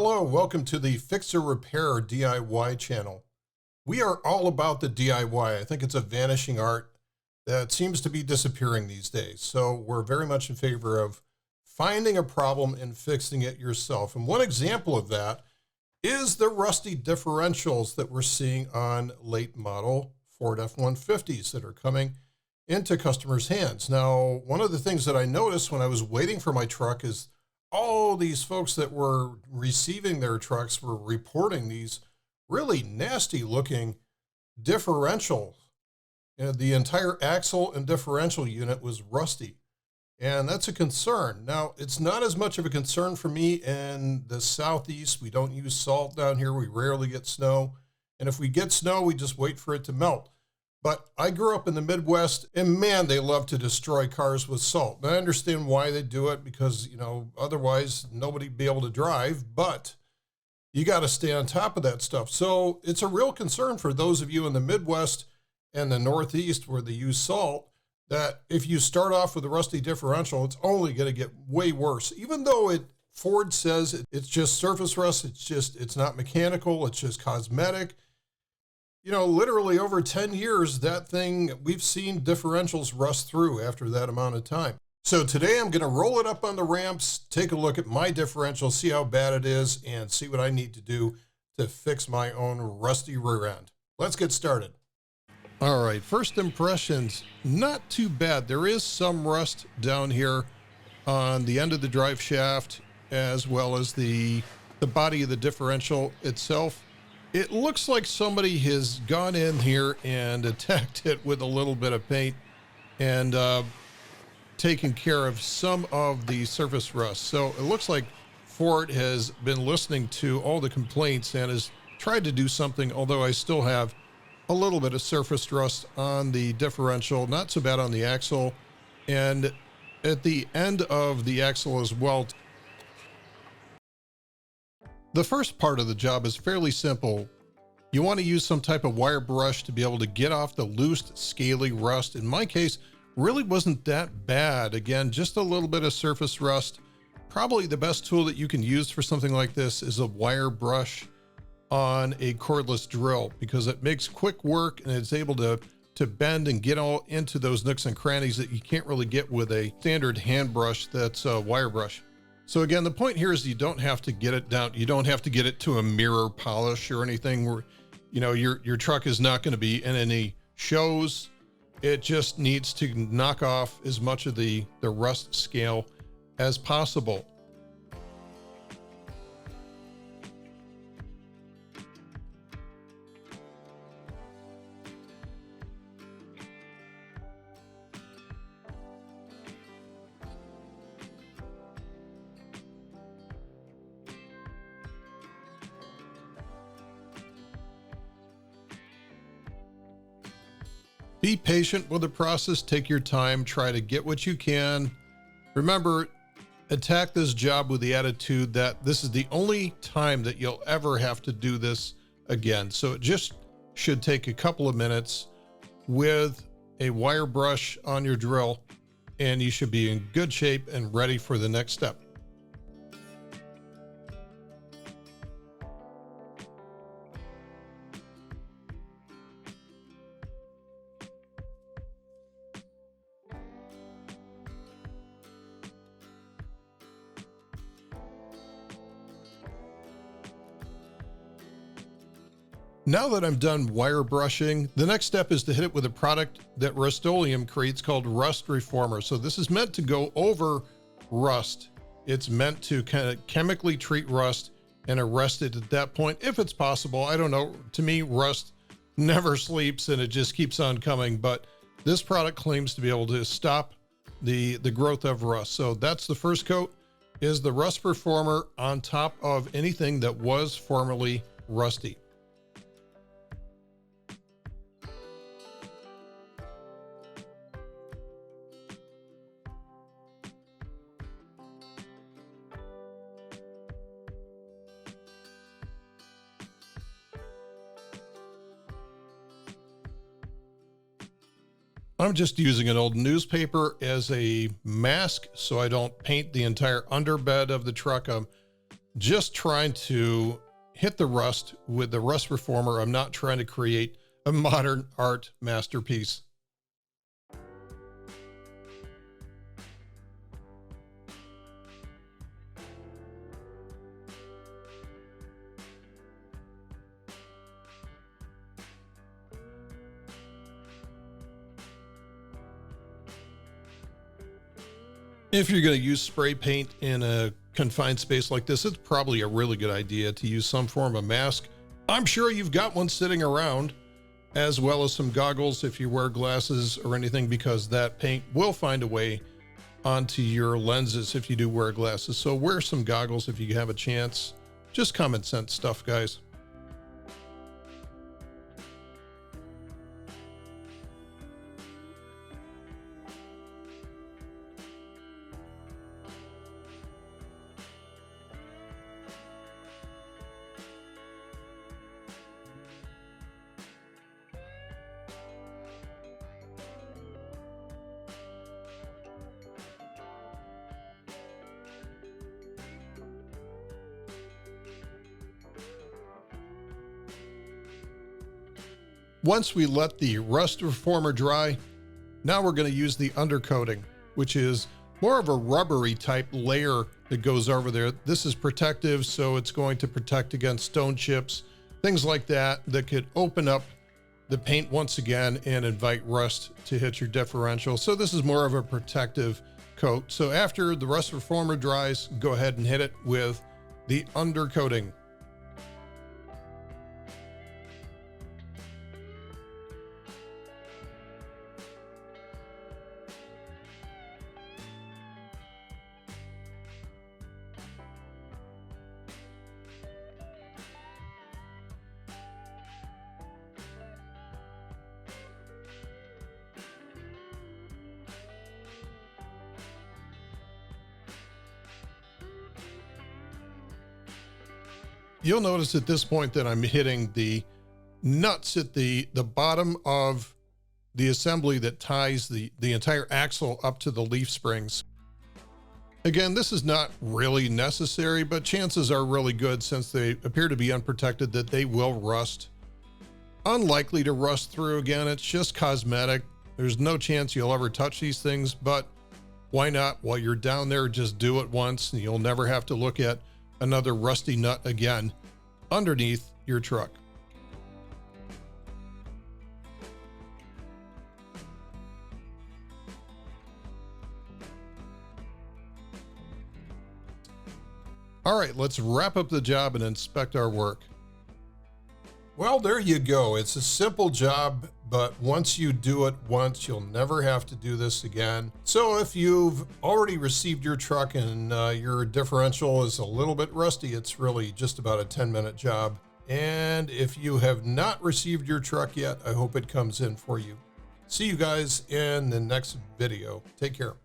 Hello, welcome to the Fix or Repair DIY channel. We are all about the DIY. I think it's a vanishing art that seems to be disappearing these days. So we're very much in favor of finding a problem and fixing it yourself. And one example of that is the rusty differentials that we're seeing on late model Ford F-150s that are coming into customers' hands. Now, one of the things that I noticed when I was waiting for my truck is all these folks that were receiving their trucks were reporting these really nasty looking differentials. And the entire axle and differential unit was rusty. And that's a concern. Now, it's not as much of a concern for me in the Southeast. We don't use salt down here. We rarely get snow. And if we get snow, we just wait for it to melt. But I grew up in the Midwest, and man, they love to destroy cars with salt. And I understand why they do it, because, otherwise nobody'd be able to drive, but you got to stay on top of that stuff. So it's a real concern for those of you in the Midwest and the Northeast where they use salt, that if you start off with a rusty differential, it's only going to get way worse. Even though Ford says it's just surface rust, it's not mechanical, it's just cosmetic. Literally over 10 years, that thing, we've seen differentials rust through after that amount of time. So today I'm going to roll it up on the ramps, take a look at my differential, see how bad it is, and see what I need to do to fix my own rusty rear end. Let's get started. All right, first impressions, not too bad. There is some rust down here on the end of the drive shaft, as well as the body of the differential itself. It looks like somebody has gone in here and attacked it with a little bit of paint and taken care of some of the surface rust. So it looks like Ford has been listening to all the complaints and has tried to do something, although I still have a little bit of surface rust on the differential, not so bad on the axle, and at the end of the axle as well. The first part of the job is fairly simple. You want to use some type of wire brush to be able to get off the loose, scaly rust. In my case, really wasn't that bad. Again, just a little bit of surface rust. Probably the best tool that you can use for something like this is a wire brush on a cordless drill, because it makes quick work and it's able to bend and get all into those nooks and crannies that you can't really get with a standard hand brush that's a wire brush. So again, the point here is you don't have to get it down. You don't have to get it to a mirror polish or anything where, your truck is not going to be in any shows. It just needs to knock off as much of the rust scale as possible. Be patient with the process, take your time, try to get what you can. Remember, attack this job with the attitude that this is the only time that you'll ever have to do this again. So it just should take a couple of minutes with a wire brush on your drill, and you should be in good shape and ready for the next step. Now that I'm done wire brushing, the next step is to hit it with a product that Rust-Oleum creates called Rust Reformer. So this is meant to go over rust. It's meant to kind of chemically treat rust and arrest it at that point, if it's possible. I don't know. To me, rust never sleeps and it just keeps on coming. But this product claims to be able to stop the growth of rust. So that's the first coat, is the Rust Reformer on top of anything that was formerly rusty. I'm just using an old newspaper as a mask so I don't paint the entire underbed of the truck. I'm just trying to hit the rust with the rust reformer. I'm not trying to create a modern art masterpiece. If you're going to use spray paint in a confined space like this, it's probably a really good idea to use some form of mask. I'm sure you've got one sitting around, as well as some goggles if you wear glasses or anything, because that paint will find a way onto your lenses if you do wear glasses. So wear some goggles if you have a chance. Just common sense stuff, guys. Once we let the rust reformer dry, now we're going to use the undercoating, which is more of a rubbery type layer that goes over there. This is protective, so it's going to protect against stone chips, things like that, that could open up the paint once again and invite rust to hit your differential. So this is more of a protective coat. So after the rust reformer dries, go ahead and hit it with the undercoating. You'll notice at this point that I'm hitting the nuts at the bottom of the assembly that ties the entire axle up to the leaf springs. Again, this is not really necessary, but chances are really good, since they appear to be unprotected, that they will rust. Unlikely to rust through. Again, it's just cosmetic. There's no chance you'll ever touch these things, but why not? While you're down there, just do it once and you'll never have to look at another rusty nut again underneath your truck. All right, let's wrap up the job and inspect our work. Well, there you go. It's a simple job, but once you do it once, you'll never have to do this again. So if you've already received your truck and your differential is a little bit rusty, it's really just about a 10-minute job. And if you have not received your truck yet, I hope it comes in for you. See you guys in the next video. Take care.